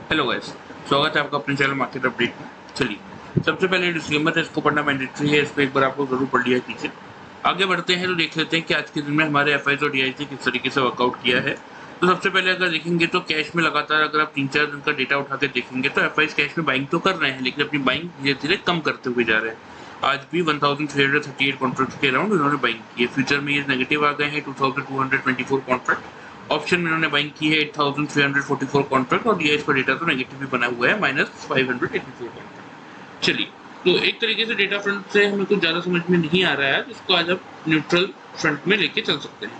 Hello guys, स्वागत है आपका अपने चैनल मार्केट अपडेट में। चलिए, सबसे पहले डिस्क्लेमर है, इसको पढ़ना मैंडेटरी है, इसको एक बार आपको जरूर पढ़ लिया कीजिए। आगे बढ़ते हैं तो देख लेते हैं कि आज के दिन में हमारे एफआईज और डीआईज ने किस तरीके से वर्कआउट किया है। तो सबसे पहले अगर देखेंगे तो कैश में लगातार अगर आप 3-4 दिन का डेटा उठा के देखेंगे तो एफआईज कैश में बाइंग तो कर रहे हैं, लेकिन अपनी बाइंग धीरे धीरे कम करते हुए जा रहे हैं। आज भी 1338 कॉन्ट्रैक्ट के अराउंड उन्होंने बाइंग की है। फ्यूचर में ये नेगेटिव आ गए हैं 2224 कॉन्ट्रैक्ट। ऑप्शन में उन्होंने बाइंग की है 8344 कॉन्ट्रैक्ट और डीआईएस का डेटा तो नेगेटिव भी बना हुआ है -584 कॉन्ट्रैक्ट। चलिए, तो एक तरीके से डेटा फ्रंट से हमें कुछ ज़्यादा समझ में नहीं आ रहा है, जिसको आज आप न्यूट्रल फ्रंट में लेके चल सकते हैं।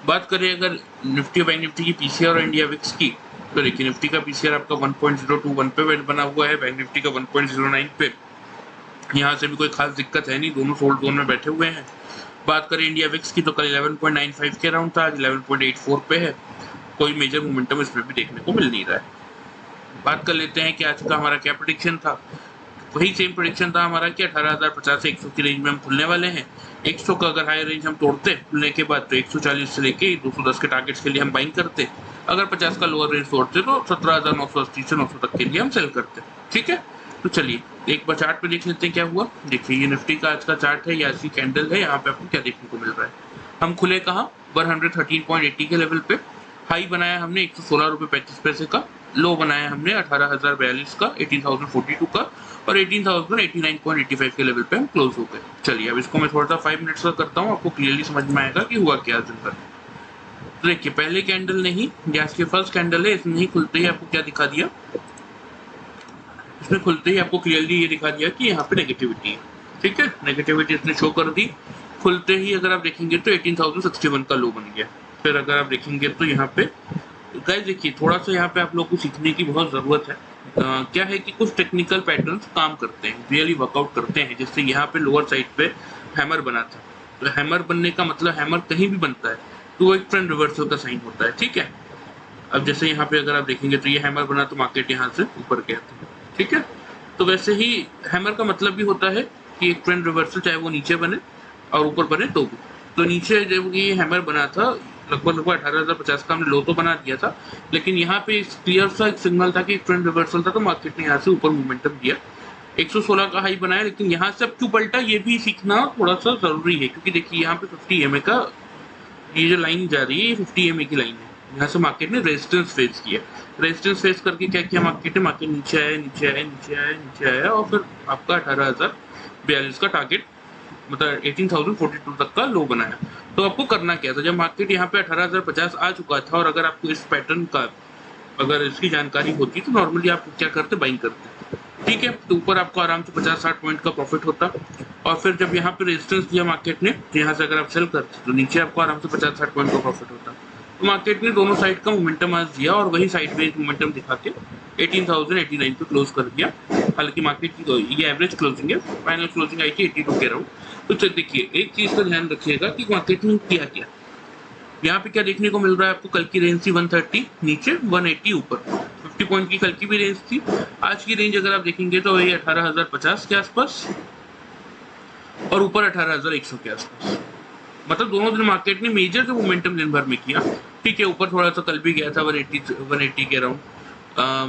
बात करें अगर निफ्टी और बैंक निफ्टी की पीसीआर और इंडिया विक्स की, तो देखिए निफ्टी का पीसीआर आपका 1.021 पे बना हुआ है, बैंक निफ्टी का 1.09 पे। यहाँ से भी कोई खास दिक्कत है नहीं, दोनों सोल्ड जोन में बैठे हुए हैं। बात करें इंडिया विक्स की तो कल 11.95 के अराउंड था, आज 11.84 पे है। कोई मेजर मोमेंटम इसमें भी देखने को मिल नहीं रहा है। बात कर लेते हैं कि आज का हमारा क्या प्रेडिक्शन था। वही सेम प्रेडिक्शन था हमारा कि 18,050 से 100 की रेंज में हम खुलने वाले हैं। 100 का अगर हाई रेंज हम तोड़ते खुलने के बाद तो 140 से लेके 210 के टारगेट्स के लिए हम बाइंग करते। अगर 50 का लोअर रेंज तोड़ते तो 17,980 से 900 तक के लिए हम सेल करते। ठीक है, तो चलिए एक बार चार्ट पे देख लेते हैं क्या हुआ। देखिए ये निफ्टी का आज का चार्ट है, ये आज की कैंडल है। यहाँ पे आपको क्या देखने को मिल रहा है, हम खुले कहाँ 113.80 के लेवल पे। हाई बनाया हमने 116 रुपये 35 पैसे का। लो बनाया हमने 18,042 का, 18,042 का, और 18,089.85 के लेवल पे हम क्लोज हो गए। चलिए अब इसको मैं थोड़ा सा 5 मिनट्स का करता हूँ, आपको क्लियरली समझ में आएगा कि हुआ क्या दिन भर। तो देखिए पहले कैंडल नहीं, गैस की फर्स्ट कैंडल है, इसमें ही खुलते ही आपको क्या दिखा दिया, इसमें खुलते ही आपको क्लियरली ये दिखा दिया कि यहाँ पे नेगेटिविटी है। ठीक है, नेगेटिविटी इसने शो कर दी। खुलते ही अगर आप देखेंगे तो 18,061 का लो बन गया। फिर अगर आप देखेंगे तो यहाँ पे गाइस देखिए थोड़ा सा यहाँ पे आप लोग को सीखने की बहुत ज़रूरत है। क्या है कि कुछ टेक्निकल पैटर्न्स काम करते हैं, रियली वर्कआउट करते हैं। जैसे यहाँ पे लोअर साइड पे हैमर बना था, तो हैमर बनने का मतलब हैमर कहीं भी बनता है तो वो एक ट्रेंड रिवर्सल का साइन होता है। ठीक है, अब जैसे यहाँ पे अगर आप देखेंगे तो ये हैमर बना तो मार्केट यहाँ से ऊपर गया था। ठीक है, तो वैसे ही हैमर का मतलब भी होता है कि एक ट्रेंड रिवर्सल, चाहे वो नीचे बने और ऊपर बने तो भी। तो नीचे जब ये हैमर बना था लगभग 18,050 का हमने लो तो बना दिया था, लेकिन यहाँ पे क्लियर सा एक सिग्नल था कि एक ट्रेंड रिवर्सल था, तो मार्केट ने यहाँ से ऊपर मोमेंटम दिया। 116 का हाई बनाया, लेकिन यहाँ से अब क्यों पलटा ये भी सीखना थोड़ा सा जरूरी है, क्योंकि देखिए यहाँ पे 50 EMA का ये जो लाइन जा रही है ये 50 EMA की लाइन है। यहाँ से मार्केट ने रेजिस्टेंस फेस किया। रेजिस्टेंस फेस करके क्या किया मार्केट ने, मार्केट नीचे आया नीचे आया नीचे आया नीचे आया और फिर आपका 18,042 का टारगेट मतलब 18,042 तक का लो बनाया। तो आपको करना क्या था, जब मार्केट यहाँ पे 18,050 आ चुका था और अगर आपको इस पैटर्न का अगर इसकी जानकारी होती तो नॉर्मली आप क्या करते, बाइंग करते। ठीक है, तो ऊपर आपको आराम से 50-60 पॉइंट का प्रॉफिट होता। और फिर जब यहाँ पे रेजिस्टेंस दिया मार्केट ने, तो यहाँ से अगर आप सेल करते तो नीचे आपको आराम से 50-60 पॉइंट का प्रॉफिट होता। तो मार्केट ने दोनों साइड का मोमेंटम आज दिया और वही साइड में मोमेंटम दिखा के 18,089 पे क्लोज कर दिया। हालांकि मार्केट की ये एवरेज क्लोजिंग है, फाइनल क्लोजिंग आई थी 82 के अराउंड। तो देखिए एक चीज का ध्यान रखिएगा कि मार्केट ने किया क्या। यहाँ पे क्या देखने को मिल रहा है आपको, कल की रेंज थी 130 नीचे 180 ऊपर, 50 पॉइंट की कल की भी रेंज थी। आज की रेंज अगर आप देखेंगे तो वही 18,050 के आसपास और ऊपर 18,100 के आसपास। मतलब दोनों दिन मार्केट ने मेजर जो मोमेंटम दिन भर में किया। ठीक है, ऊपर थोड़ा सा कल भी गया था 180 के अराउंड,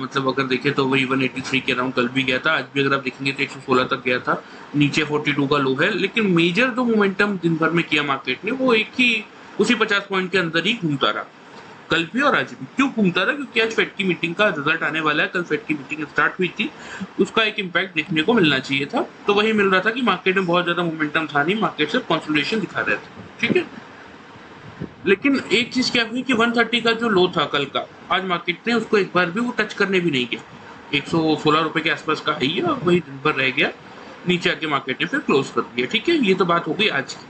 मतलब अगर देखें तो वही 183 के अराउंड कल भी गया था। आज भी अगर आप देखेंगे तो 116 तक गया था, नीचे 42 का लो है। लेकिन मेजर जो मोमेंटम दिन भर में किया मार्केट ने वो एक ही उसी 50 पॉइंट के अंदर ही घूमता रहा, कल भी और आज भी। क्यों घूमता रहा, क्योंकि आज फेड की मीटिंग का रिजल्ट आने वाला है। कल फेड की मीटिंग स्टार्ट हुई थी, उसका एक इम्पैक्ट देखने को मिलना चाहिए था, तो वही मिल रहा था कि मार्केट में बहुत ज्यादा मोमेंटम था नहीं, मार्केट से कंसोलिडेशन दिखा रहे थे। ठीक है, लेकिन एक चीज क्या हुई कि 130 का जो लो था कल का, आज मार्केट ने उसको एक बार भी वो टच करने भी नहीं गया। 116 रुपए के आसपास का हाई है और वही दिन भर रह गया, नीचे आके मार्केट ने फिर क्लोज कर दिया। ठीक है, ये तो बात हो गई आज की।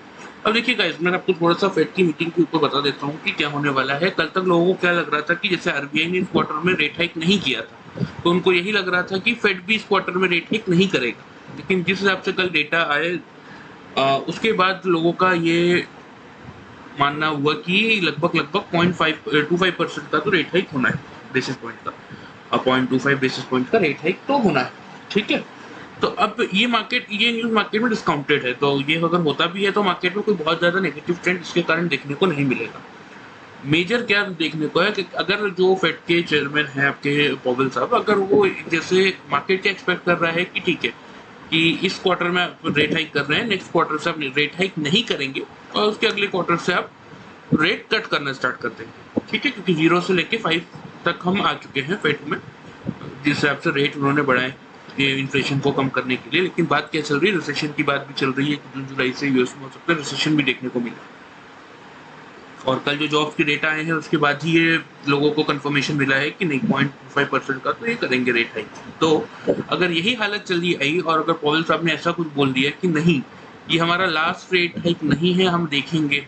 अब देखिए गाइस, मैं आपको थोड़ा सा फेड की मीटिंग के ऊपर बता देता हूँ कि क्या होने वाला है। कल तक लोगों को क्या लग रहा था कि जैसे आरबीआई ने इस क्वार्टर में रेट हाइक नहीं किया था, तो उनको यही लग रहा था कि फेड भी इस क्वार्टर में रेट हाइक नहीं करेगा। लेकिन जिस हिसाब से कल डेटा आए उसके बाद लोगों का ये मानना हुआ कि लगभग 0.25% का तो रेट हाइक होना है, बेसिस पॉइंट का 0.25 बेसिस पॉइंट का रेट हाइक तो होना है। ठीक है, तो अब ये न्यूज मार्केट में डिस्काउंटेड है, तो ये अगर होता भी है तो मार्केट में कोई बहुत ज्यादा नेगेटिव ट्रेंड इसके कारण देखने को नहीं मिलेगा। मेजर क्या देखने को है कि अगर जो फेड के चेयरमैन हैं आपके पॉवेल साहब, अगर वो जैसे मार्केट क्या एक्सपेक्ट कर रहा है कि ठीक है कि इस क्वार्टर में आप रेट हाइक कर रहे हैं, नेक्स्ट क्वार्टर से आप रेट हाइक नहीं करेंगे और उसके अगले क्वार्टर से आप रेट कट करना स्टार्ट कर देंगे, ठीक है, क्योंकि 0 से लेके 5 तक हम आ चुके हैं फेड में, जिस हिसाब से रेट उन्होंने बढ़ाए ये इन्फ्लेशन को कम करने के लिए। लेकिन बात क्या चल रही है, रिसेशन की बात भी चल रही है कि जून जुलाई से यूएस में हो सकता है रिसेशन भी देखने को मिले। और कल जो जॉब्स के डेटा आए हैं उसके बाद ही ये लोगों को कंफर्मेशन मिला है कि नहीं 0.5% का तो ये करेंगे रेट हाइक। तो अगर यही हालत चली आई और अगर पॉवेल साहब ने ऐसा कुछ बोल दिया कि नहीं ये हमारा लास्ट रेट हाइक नहीं है, हम देखेंगे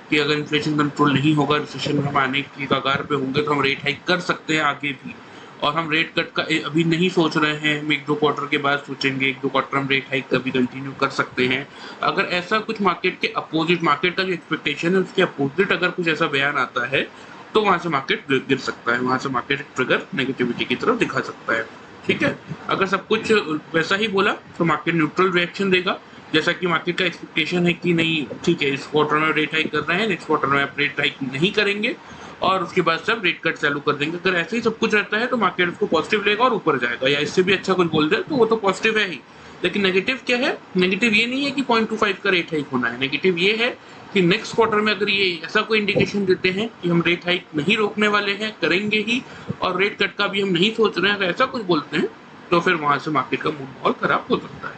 कि अगर इन्फ्लेशन कंट्रोल नहीं होगा, रिसेशन में हम आने की कगार पे होंगे तो हम रेट हाइक कर सकते हैं आगे भी, और हम रेट कट का अभी नहीं सोच रहे हैं, हम 1-2 क्वार्टर के बाद सोचेंगे, 1-2 क्वार्टर हम रेट हाइक कभी कंटिन्यू कर सकते हैं। अगर ऐसा कुछ मार्केट के अपोजिट, मार्केट का जो एक्सपेक्टेशन है उसके अपोजिट अगर कुछ ऐसा बयान आता है तो वहां से मार्केट गिर सकता है, वहां से मार्केट ट्रिगर नेगेटिविटी की तरफ दिखा सकता है, ठीक है। अगर सब कुछ वैसा ही बोला तो मार्केट न्यूट्रल रिएक्शन देगा, जैसा कि मार्केट का एक्सपेक्टेशन है कि नहीं ठीक है इस क्वार्टर में रेट हाइक कर रहे हैं, नेक्स्ट क्वार्टर में आप रेट हाइक नहीं करेंगे और उसके बाद सब रेट कट चालू कर देंगे। अगर ऐसे ही सब कुछ रहता है तो मार्केट उसको पॉजिटिव लेगा और ऊपर जाएगा, या इससे भी अच्छा कुछ बोल दे तो वो तो पॉजिटिव है ही। लेकिन नेगेटिव क्या है, नेगेटिव ये नहीं है कि 0.25 का रेट हाइक होना है, नेगेटिव ये है कि नेक्स्ट क्वार्टर में अगर ये ऐसा कोई इंडिकेशन देते हैं कि हम रेट हाइक नहीं रोकने वाले हैं, करेंगे ही, और रेट कट का भी हम नहीं सोच रहे हैं, अगर ऐसा कुछ बोलते हैं तो फिर वहां से मार्केट का मूड माहौल खराब हो सकता है,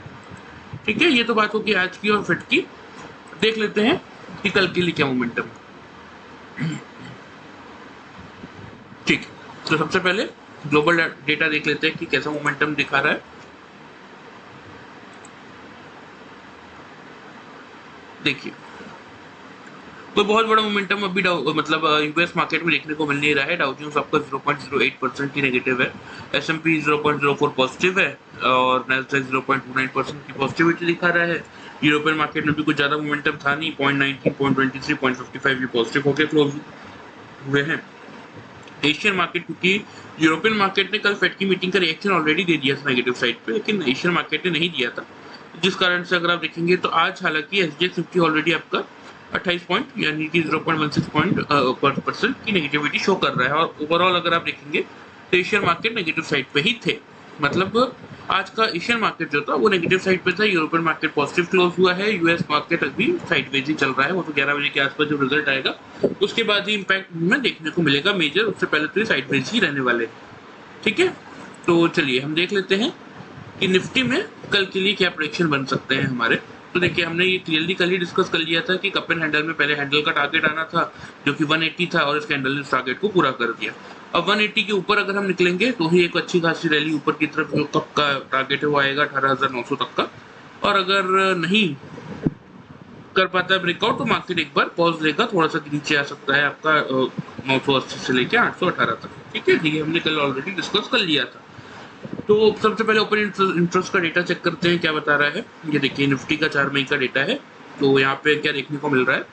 ठीक है। ये तो बात होगी आज की और फेड की। देख लेते हैं कि कल के लिए क्या मोमेंटम है, ठीक है। तो सबसे पहले ग्लोबल डेटा देख लेते हैं कि कैसा मोमेंटम दिखा रहा है। देखिए कोई बहुत बड़ा मोमेंटम अभी मतलब यूएस मार्केट में देखने को मिल नहीं रहा है। डाउ जोन्स आपका 0.08% की नेगेटिव है, एसएमपी 0.04 पॉजिटिव है और नैस्डैक 0.29% की पॉजिटिविटी दिखा रहा है। यूरोपियन मार्केट में भी कुछ ज्यादा मोमेंटम था नहीं, 0.19, 0.23, 0.55 भी पॉजिटिव होकर क्लोज हुए हैं। एशियन मार्केट, क्योंकि यूरोपियन मार्केट ने कल फेड की मीटिंग का रिएक्शन ऑलरेडी दे दिया था नेगेटिव साइड पे, लेकिन एशियन मार्केट ने नहीं दिया था, जिस कारण से अगर आप देखेंगे तो आज हालांकि एसजीएक्स 50 ऑलरेडी आपका 28 पॉइंट यानी कि 0.16% की नेगेटिविटी शो कर रहा है। और ओवरऑल अगर आप देखेंगे तो एशियन मार्केट नेगेटिव साइड पे ही थे, मतलब आज का एशियन मार्केट जो था वो नेगेटिव साइड पे था, यूरोपियन मार्केट पॉजिटिव क्लोज हुआ है, यूएस मार्केट अभी साइडवेज ही चल रहा है। वो तो 11 बजे के आसपास जो रिजल्ट आएगा उसके बाद ही इम्पैक्ट में देखने को मिलेगा मेजर, उससे पहले तो ये साइडवेज ही रहने वाले, ठीक है। तो चलिए हम देख लेते हैं कि निफ्टी में कल के लिए क्या प्रेडिक्शन बन सकते हैं हमारे। तो देखिए हमने ये क्लियरली कल ही डिस्कस कर लिया था कि कप एंड हैंडल में पहले हैंडल का टारगेट आना था जो कि 180 था और इस हैंडल ने इस टारगेट को पूरा कर दिया। अब 180 के ऊपर अगर हम निकलेंगे तो ही एक अच्छी खासी रैली ऊपर की तरफ, जो कप का टारगेट है वो आएगा 18,900 तक का, और अगर नहीं कर पाता है ब्रेकआउट तो मार्केट एक बार पॉज लेगा, थोड़ा सा नीचे आ सकता है आपका 980 से लेके 818 तक, ठीक है। ये हमने कल ऑलरेडी डिस्कस कर लिया था। तो सबसे पहले ओपन इंटरेस्ट का डेटा चेक करते हैं क्या बता रहा है। ये देखिए निफ्टी का 4 मई का डेटा है, तो यहाँ पे क्या देखने को मिल रहा है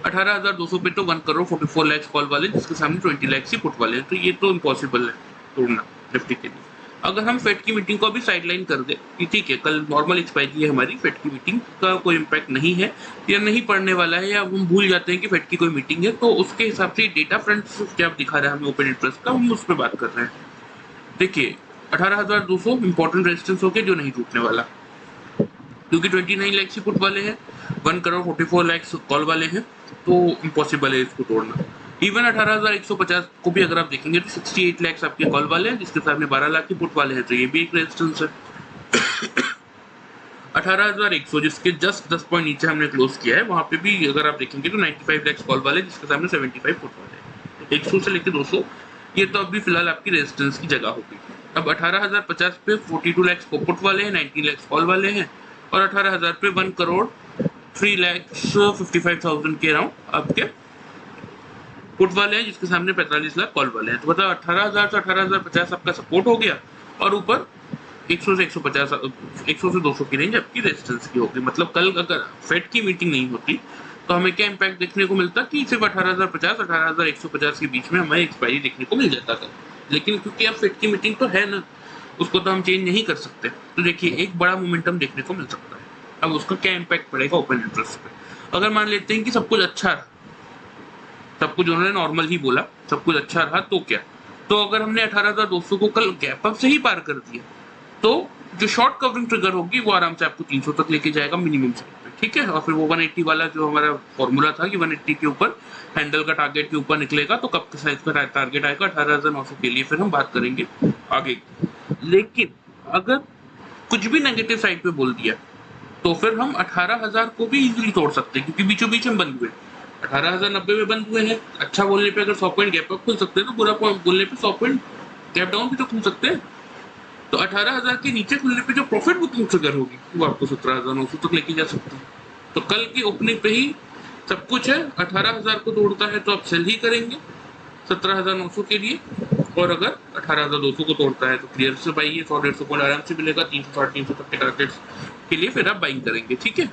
18,200 पे तो 1 करोड़ 44 लाख कॉल वाले, जिसके सामने 20 लाख ही पुट वाले हैं, तो ये तो इम्पॉसिबल है तोड़ना निफ्टी के लिए। अगर हम फेड की मीटिंग को अभी साइडलाइन कर दे कि ठीक है कल नॉर्मल एक्सपायरी है हमारी, फेड की मीटिंग का कोई इम्पैक्ट नहीं है या नहीं पड़ने वाला है, या हम भूल जाते हैं कि फेड की कोई मीटिंग है, तो उसके हिसाब से डेटा फ्रंट क्या दिखा रहा है हमें ओपन इंटरेस्ट का, हम उस पर बात कर रहे हैं। देखिए 18,200 इंपॉर्टेंट रेजिस्टेंस होके जो नहीं टूटने वाला, क्योंकि 29 लाख ही पुट वाले हैं, 1 करोड़ 44 लाख कॉल वाले हैं, तो इम्पॉसिबल है इसको तोड़ना। इवन 18,150 को भी अगर आप देखेंगे तो 68 लाख आपके कॉल वाले हैं, जिसके सामने 12 लाख की पुट वाले हैं, तो ये भी एक रेजिस्टेंस है। 18,100 जिसके जस्ट 10 पॉइंट नीचे हमने क्लोज किया है, वहां पे भी अगर आप देखेंगे तो 95 लाख कॉल वाले, जिसके सामने 75 पुट वाले हैं। 100 से लेकर 200 ये तो अभी फिलहाल आपकी रेजिस्टेंस की जगह होगी। अब 18,050 पे 42 लाख पुट वाले हैं, 19 लाख कॉल वाले हैं, और 18,000 पे 1 करोड़ 3,55,000 के अराउंड आपके पुट वाले हैं, जिसके सामने 45 लाख कॉल वाले हैं। तो मतलब 18,000 से 18,050 आपका सपोर्ट हो गया, और ऊपर 100 से 150 100 से 200 की रेंज आपकी रेजिस्टेंस की होगी। मतलब कल अगर फेड की मीटिंग नहीं होती तो हमें क्या इम्पैक्ट देखने को मिलता कि सिर्फ 18,050 18,150 के बीच में हमें एक्सपायरी देखने को मिल जाता था। लेकिन क्योंकि अब फेड की मीटिंग तो है ना, उसको तो हम चेंज नहीं कर सकते, तो देखिए एक बड़ा मोमेंटम देखने को मिल सकता है। अब उसका क्या इम्पैक्ट पड़ेगा ओपन इंटरेस्ट पे। अगर मान लेते हैं कि सब कुछ कुछ उन्होंने नॉर्मल ही बोला, सब कुछ अच्छा रहा तो क्या। तो अगर हमने 18,200 को कल गैप अप से ही पार कर दिया तो जो शॉर्ट कवरिंग ट्रिगर होगी वो आराम से आपको 300 तक लेके जाएगा मिनिमम साइड पे, ठीक है। और फिर वो 180 वाला जो हमारा फॉर्मूला था कि 180 के ऊपर हैंडल का टारगेट के ऊपर निकलेगा तो कब के साइज का टारगेट आएगा 18,900 के लिए, फिर हम बात करेंगे आगे। लेकिन अगर कुछ भी नेगेटिव साइड पे बोल दिया तो फिर हम 18,000 को भी इजीली तोड़ सकते हैं, क्योंकि बीचों बीच हम बंद हुए 18,090 में बंद हुए हैं। अच्छा बोलने पे अगर 100 पॉइंट गैप अप खुल सकते हैं तो बुरा बोलने पे 100 पॉइंट गैप डाउन भी तो खुल सकते हैं। तो 18,000 के नीचे खुलने पे जो प्रॉफिट बुकिंग ट्रिगर होगी वो आपको 17,900 तक लेके जा सकते हैं। तो कल की ओपनिंग पे ही सब कुछ है। 18,000 को तोड़ता है तो आप सेल ही करेंगे 17,900 के लिए, और अगर 18,200 को तोड़ता है तो क्लियर से बाई है, 100-150 पॉइंट आराम से मिलेगा 300-350 तक के टारगेट्स के लिए फिर आप बाइंग करेंगे, ठीक है।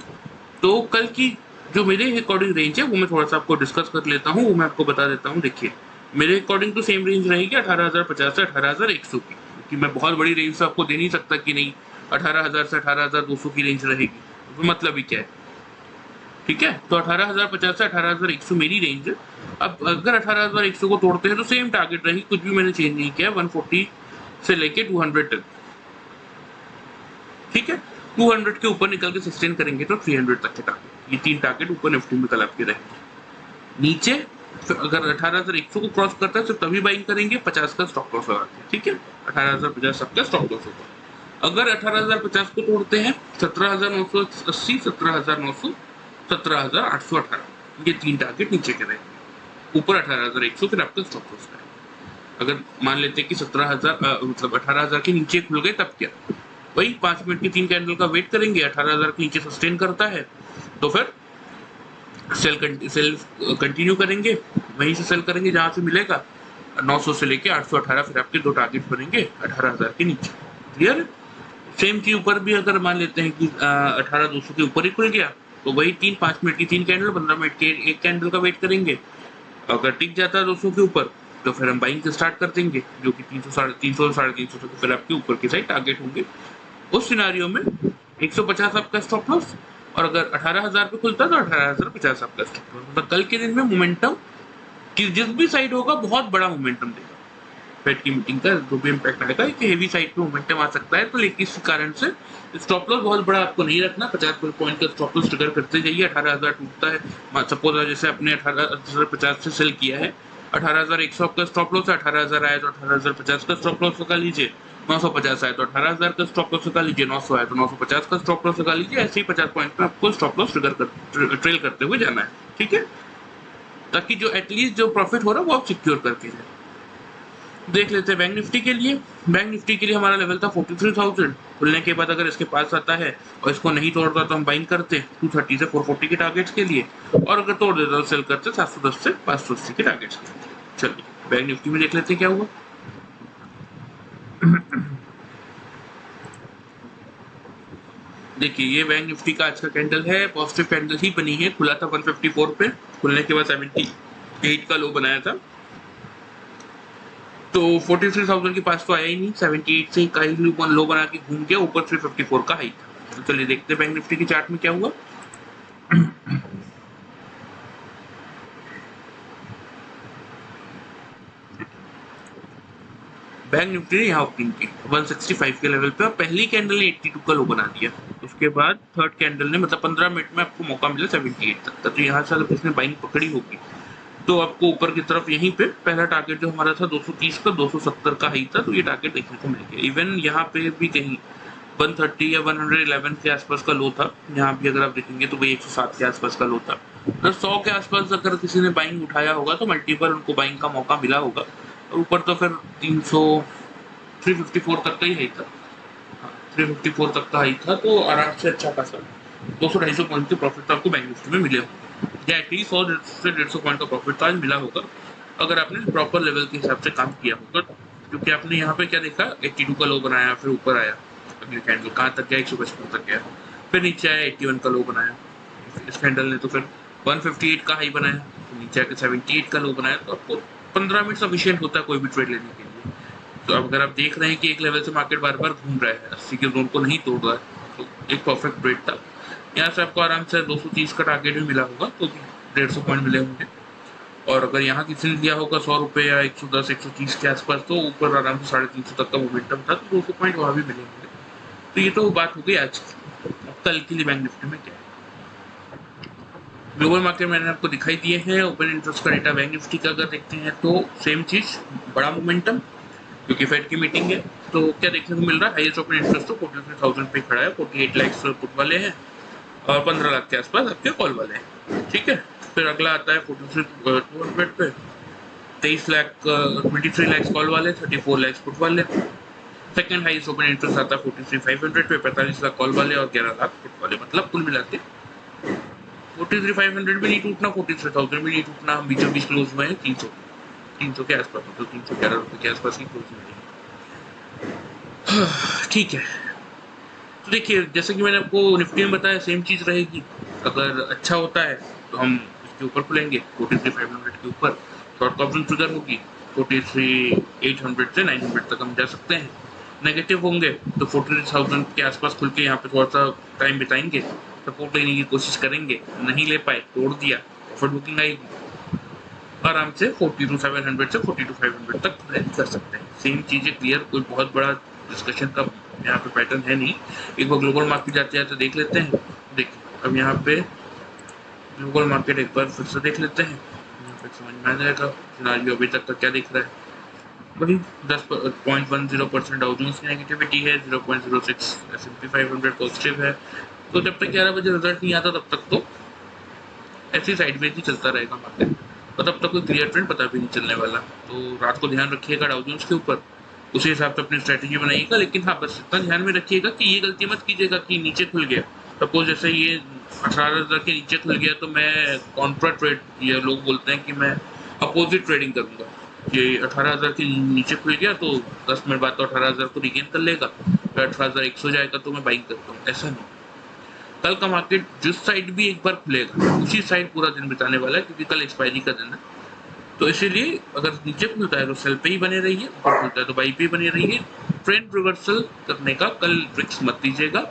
तो कल की जो मेरे अकॉर्डिंग रेंज है वो मैं थोड़ा सा आपको डिस्कस कर लेता हूँ, वो मैं आपको बता देता हूँ। देखिए मेरे अकॉर्डिंग तो सेम रेंज रहेगी 18,050 से 18,100 की, कि मैं बहुत बड़ी रेंज तो आपको दे नहीं सकता कि नहीं 18,000 से 18,200 की रेंज रहेगी, तो मतलब ही क्या है, ठीक है। तो 18,050 से 18,100 मेरी रेंज है। अब अगर 18,100 को तोड़ते हैं तो सेम टारगेट रहेगी, कुछ भी मैंने चेंज नहीं किया, 140 से लेके 200 तक, ठीक है। 200 के ऊपर निकल के सस्टेन करेंगे तो 300 तक के टारगेट, ये 3 टारगेट ऊपर निफ्टी में कल आपके रहेंगे। नीचे अगर 18,100 को क्रॉस करता है तो तभी बाइंग करेंगे, 50 का स्टॉप लॉस लगाते हैं, ठीक है। 18,050 सबका स्टॉप लॉस होगा। अगर 18,050 को तोड़ते हैं 17,980, 17,900, 17,818, ये 3 टारगेट नीचे के रहेंगे, ऊपर 18,100 फिर आपका स्टॉप लॉस है। अगर मान लेते हैं कि 17,000 मतलब 18,000 के नीचे खुल गए तब क्या, वही 5 मिनट की 3 कैंडल का वेट करेंगे, 18,000 के नीचे सस्टेन करता है तो फिर सेल कंटिन्यू करेंगे, वहीं से सेल करेंगे जहां से मिलेगा 900 से लेके 818, फिर आपके 2 टारगेट बनेंगे 18,000 के नीचे, क्लियर। सेम चीज ऊपर भी अगर मान लेते हैं कि 18,200 के ऊपर ही खुल गया तो वही 5 मिनट की 3 कैंडल, 15 मिनट के 1 कैंडल का वेट करेंगे। अगर टिक जाता है 200 के ऊपर तो फिर हम बाइंग से स्टार्ट कर देंगे, जो कि 300 350 तक फिर आपके ऊपर की साइड टारगेट होंगे। उस सिनारियो में 150 आपका स्टॉप लॉस, और अगर 18,000 पे खुलता है तो 18,050 आपका स्टॉप लॉस। मतलब कल के दिन में मोमेंटम कि जिस भी साइड होगा बहुत बड़ा मोमेंटम देगा। फेड की मीटिंग का जो भी इम्पैक्ट आएगा कि हेवी साइड पे मोमेंटम आ सकता है, तो लेकिन इस कारण से स्टॉप लॉस बहुत बड़ा आपको नहीं रखना। 50 पॉइंट का स्टॉप लॉस ट्रिगर करते जाइए। 18,000 टूटता है, सपोज जैसे आपने 18,050 से सेल किया है, 18,100 आपका स्टॉप लॉस है, 18,000 आया तो 18,050 का स्टॉप लॉस लगा लीजिए, 950 आया तो 18,000 का स्टॉप लॉस लगा लीजिए, 900 आया तो 950 का स्टॉप लॉस लगा लीजिए। ऐसे ही 50 पॉइंट पे आपको स्टॉप लॉस ट्रेल करते हुए जाना है, ठीक है, ताकि जो एटलीस्ट जो प्रॉफिट हो रहा है वो आप सिक्योर करके जाए। देख लेते हैं बैंक निफ्टी के लिए। बैंक निफ्टी के लिए हमारा लेवल था 43,000, खुलने के बाद अगर इसके पास आता है और इसको नहीं तोड़ता तो हम बाइंग करते 230 से 440 के टारगेट्स के लिए, और अगर तोड़ देता तो सेल करते 710 से 580 के टारगेट्स के लिए। चलिए बैंक निफ्टी में देख लेते हैं क्या हुआ। देखिए ये बैंक निफ्टी का आज का कैंडल है, पॉजिटिव कैंडल ही बनी है, खुला था 154 पे, खुलने के बाद 78 का लो बनाया था, तो 43,000 के पास तो आया ही नहीं, 78 से का ही लो बना के घूम गया, ऊपर 354 का हाई था। तो चलिए देखते हैं बैंक निफ्टी की चार्ट में क्या हुआ। बैंक निफ्टी ने यहाँ ओपनिंग की 165 के लेवल पे, और पहली कैंडल ने 82 का लो बना दिया। उसके बाद थर्ड कैंडल ने मतलब 15 मिनट में आपको मौका मिला 78 तक का, तो यहाँ से अगर किसने बाइंग पकड़ी होगी तो आपको ऊपर की तरफ यहीं पे पहला टारगेट जो हमारा था 230 का 270 का हाई था, तो ये टारगेट देखने को मिल गया। इवन यहाँ पे भी कहीं 130 या 111 के आसपास का लो था, यहाँ भी अगर आप देखेंगे तो वही 107 के आसपास का लो था। तो 100 के आसपास अगर किसी ने बाइंग उठाया होगा तो मल्टीपल उनको बाइंग का मौका मिला होगा, और ऊपर तो फिर 354 तक का ही हाई था, 354 तक का हाई था, तो आराम से अच्छा खासा 200-250 पॉइंट के प्रॉफिट आपको बैंक निफ्टी में मिले होंगे, या एटलीस्ट 100 से 150 पॉइंट का प्रॉफिट तो आज मिला होगा अगर आपने प्रॉपर लेवल के हिसाब से काम किया होगा। क्योंकि आपने यहाँ पे क्या देखा, 82 का लो बनाया, फिर ऊपर आया, अगले कैंडल कहाँ तक गया, 155 तक गया, फिर नीचे आया 81 का लो बनाया, इस कैंडल ने तो फिर 158 का हाई बनाया, तो नीचे आकर 78 का लो बनाया। तो आपको 15 मिनट सफिशिएंट होता है कोई भी ट्रेड लेने के लिए। तो अब अगर आप देख रहे हैं कि एक लेवल से मार्केट बार बार घूम रहा है, 80 के जोन को नहीं तोड़ रहा है, तो एक परफेक्ट ट्रेड था। यहाँ से आपको आराम से 230 का टारगेट भी मिला होगा, तो 150 पॉइंट मिले होंगे। और अगर यहाँ किसी ने लिया होगा 100 रुपये या 110 130 के आसपास, तो ऊपर आराम से 350 तक का मोमेंटम था, तो 200 पॉइंट वहाँ भी मिलेंगे। तो ये तो बात हो गई आज की। अब कल के लिए बैंक निफ्टी में क्या है। ग्लोबल मार्केट मैंने आपको दिखाई दिए हैं। ओपन इंटरेस्ट का डेटा बैंक निफ्टी का अगर देखते हैं तो सेम चीज, बड़ा मोमेंटम, क्योंकि फेड की मीटिंग है। तो क्या देखने को मिल रहा है, हाईएस्ट ओपन इंटरेस्ट तो 43,000 पे खड़ा है, 48 लाख पुट वाले हैं और 15 लाख के आसपास आपके कॉल वाले हैं। ठीक है, फिर अगला आता है 43,200 पे 23 लाख 23 लाख कॉल वाले, 34 लाख पुट वाले। सेकंड हाईएस्ट ओपन इंटरेस्ट आता है 43,500 पे 45 लाख कॉल वाले और 11 लाख पुट वाले। मतलब कुल मिला के 43,500 भी नहीं टूटना, 43,000 भी नहीं टूटना, हम बीचों बीच क्लोज हुए हैं 300 के आसपास, मतलब 311 रुपये के आसपास ही क्लोज हुए हैं। ठीक है, तो देखिए जैसे कि मैंने आपको निफ्टी में बताया सेम चीज़ रहेगी। अगर अच्छा होता है तो हम इसके ऊपर खुलेंगे 43,500 के ऊपर, शॉर्ट ऑप्शन ट्रिगर होगी 43,800 से 900 तक हम जा सकते हैं। नेगेटिव होंगे तो 43,000 के आसपास खुल के यहाँ पे थोड़ा सा टाइम बिताएंगे, सपोर्ट लेने की कोशिश करेंगे, नहीं ले पाए तोड़ दिया, प्रॉफिट बुकिंग आएगी, आराम से 42,700 से 42,500 तक प्लान कर सकते हैं। सेम चीज़ें क्लियर, कोई बहुत बड़ा डिस्कशन का यहाँ पे पैटर्न है नहीं। एक बार ग्लोबल मार्केट जाते हैं तो देख लेते हैं। देखिए अब यहाँ पे ग्लोबल मार्केट एक बार फिर से देख लेते हैं, यहाँ पे समझ में आ जाएगा सिनारियो अभी तक का क्या दिख रहा है। वही 10.10% डाउ जोन्स की नेगेटिविटी है, 0.06 S&P 500 पॉजिटिव है। तो जब तक 11 बजे रिजल्ट नहीं आता तब तक तो ऐसी साइडवेज ही चलता रहेगा मार्केट, और तब तक कोई क्लियर ट्रेंड पता भी नहीं चलने वाला। तो रात को ध्यान रखिएगा डाउ जोन्स के ऊपर, उसी हिसाब से अपनी स्ट्रेटेजी बनाइएगा। लेकिन हाँ, बस इतना ध्यान में रखिएगा कि ये गलती मत कीजिएगा कि नीचे खुल गया, सपोज जैसे ये 18,000 के नीचे खुल गया तो मैं कॉन्ट्रा ट्रेड, ये लोग बोलते हैं कि मैं अपोजिट ट्रेडिंग करूंगा, ये 18,000 के नीचे खुल गया तो 10 मिनट बाद तो 18,000 को रिगेन कर लेगा, फिर 18,100 जाएगा तो मैं बाइंग करता हूँ। ऐसा नहीं, कल का मार्केट जिस साइड भी एक बार खुलेगा उसी साइड पूरा दिन बिताने वाला है, क्योंकि कल एक्सपायरी का दिन है। तो इसीलिए अगर नीचे खुलता है तो सेल पे ही बने रहिए, ऊपर खुलता है तो बाई पे ही बने रहिए। ट्रेंड रिवर्सल करने का कल रिस्क मत लीजिएगा।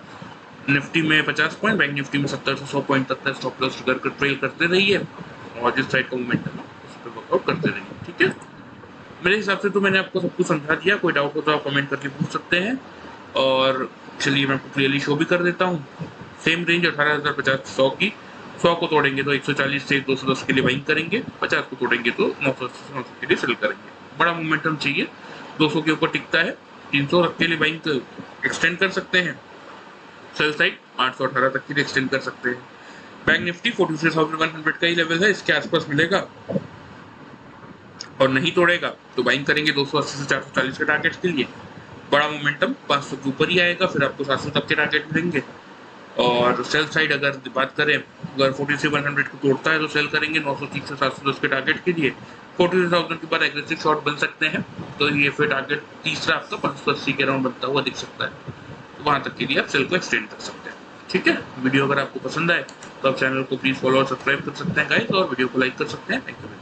निफ्टी में 50 पॉइंट, बैंक निफ्टी में 70 से 100 पॉइंट तक का स्टॉप लॉस कर ट्रेल करते रहिए, और जिस साइड का मोमेंटम है उस पर वर्कआउट करते रहिए। ठीक है, मेरे हिसाब से तो मैंने आपको सब कुछ समझा दिया। कोई डाउट हो तो आप कमेंट करके पूछ सकते हैं। और चलिए मैं आपको क्लियरली शो भी कर देता हूँ। सेम रेंज 18,050 100 की, 100 को तोड़ेंगे तो 140 से 210 के लिए बाइंग करेंगे, 50 को तोड़ेंगे तो 900 से 900 के लिए सेल करेंगे। बड़ा मोमेंटम चाहिए, 200 के ऊपर टिकता है, 300 के लिए बाइंग एक्सटेंड कर सकते हैं, सेल साइड 818 तक के लिए एक्सटेंड कर सकते हैं। बैंक निफ्टी 43,100 का ही लेवल है, इसके आसपास मिलेगा, और नहीं तोड़ेगा तो बाइंग करेंगे 280 से 440 के टारगेट्स के लिए। बड़ा मोमेंटम 500 के ऊपर ही आएगा, फिर आपको 700 तक के टारगेट मिलेंगे। और सेल साइड अगर बात करें, अगर 43,100 को तोड़ता है तो सेल करेंगे 930 से 710 के टारगेट के लिए। 43,000 के बाद एग्रेसिव शॉर्ट बन सकते हैं, तो ये फिर टारगेट तीसरा आपका 580 के राउंड बनता हुआ दिख सकता है, तो वहाँ तक के लिए आप सेल को एक्सटेंड कर सकते हैं। ठीक है, वीडियो अगर आपको पसंद आए तो आप चैनल को प्लीज़ फॉलो और सब्सक्राइब कर सकते हैं गाइस, और वीडियो को लाइक कर सकते हैं। Thank you.